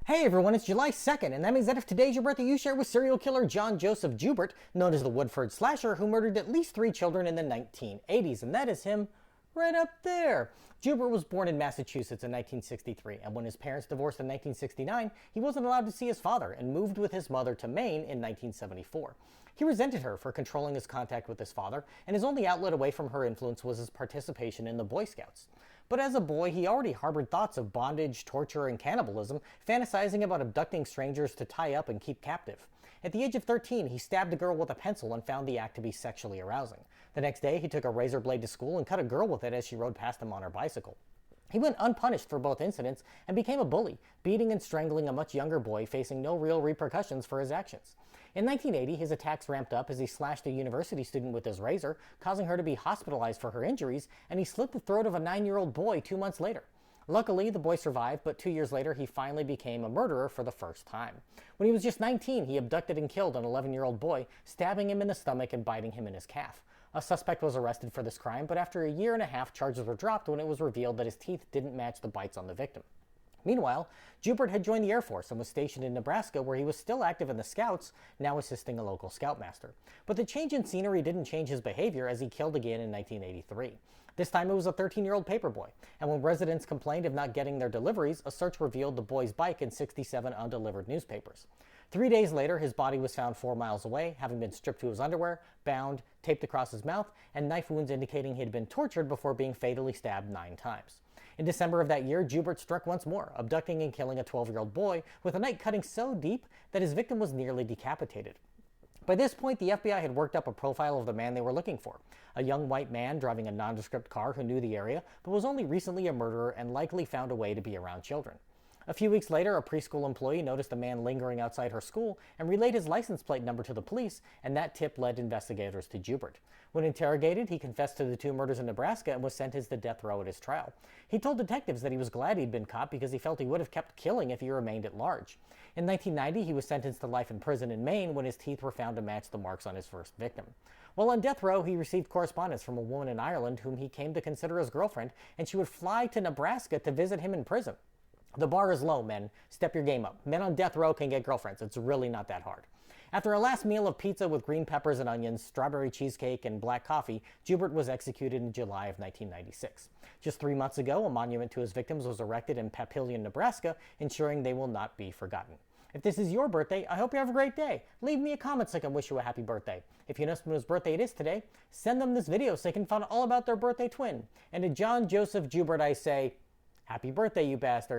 Hey everyone, it's July 2nd, and that means that if today's your birthday, you share with serial killer John Joseph Joubert, known as the Woodford Slasher, who murdered at least 3 children in the 1980s, and that is him right up there. Joubert was born in Massachusetts in 1963, and when his parents divorced in 1969, he wasn't allowed to see his father and moved with his mother to Maine in 1974. He resented her for controlling his contact with his father, and his only outlet away from her influence was his participation in the Boy Scouts. But as a boy, he already harbored thoughts of bondage, torture, and cannibalism, fantasizing about abducting strangers to tie up and keep captive. At the age of 13, he stabbed a girl with a pencil and found the act to be sexually arousing. The next day, he took a razor blade to school and cut a girl with it as she rode past him on her bicycle. He went unpunished for both incidents and became a bully, beating and strangling a much younger boy, facing no real repercussions for his actions. In 1980, his attacks ramped up as he slashed a university student with his razor, causing her to be hospitalized for her injuries, and he slit the throat of a 9-year-old boy 2 months later. Luckily, the boy survived, but 2 years later, he finally became a murderer for the first time. When he was just 19, he abducted and killed an 11-year-old boy, stabbing him in the stomach and biting him in his calf. A suspect was arrested for this crime, but after a year and a half, charges were dropped when it was revealed that his teeth didn't match the bites on the victim. Meanwhile, Joubert had joined the Air Force and was stationed in Nebraska, where he was still active in the Scouts, now assisting a local scoutmaster. But the change in scenery didn't change his behavior, as he killed again in 1983. This time it was a 13-year-old paperboy, and when residents complained of not getting their deliveries, a search revealed the boy's bike and 67 undelivered newspapers. 3 days later, his body was found 4 miles away, having been stripped to his underwear, bound, taped across his mouth, and knife wounds indicating he had been tortured before being fatally stabbed 9 times. In December of that year, Joubert struck once more, abducting and killing a 12-year-old boy with a knife cutting so deep that his victim was nearly decapitated. By this point, the FBI had worked up a profile of the man they were looking for, a young white man driving a nondescript car who knew the area, but was only recently a murderer and likely found a way to be around children. A few weeks later, a preschool employee noticed a man lingering outside her school and relayed his license plate number to the police, and that tip led investigators to Joubert. When interrogated, he confessed to the 2 murders in Nebraska and was sentenced to death row at his trial. He told detectives that he was glad he'd been caught because he felt he would have kept killing if he remained at large. In 1990, he was sentenced to life in prison in Maine when his teeth were found to match the marks on his first victim. While on death row, he received correspondence from a woman in Ireland whom he came to consider his girlfriend, and she would fly to Nebraska to visit him in prison. The bar is low, men. Step your game up. Men on death row can get girlfriends. It's really not that hard. After a last meal of pizza with green peppers and onions, strawberry cheesecake, and black coffee, Joubert was executed in July of 1996. Just 3 months ago, a monument to his victims was erected in Papillion, Nebraska, ensuring they will not be forgotten. If this is your birthday, I hope you have a great day. Leave me a comment so I can wish you a happy birthday. If you know someone whose birthday it is today, send them this video so they can find out all about their birthday twin. And to John Joseph Joubert, I say, happy birthday, you bastard.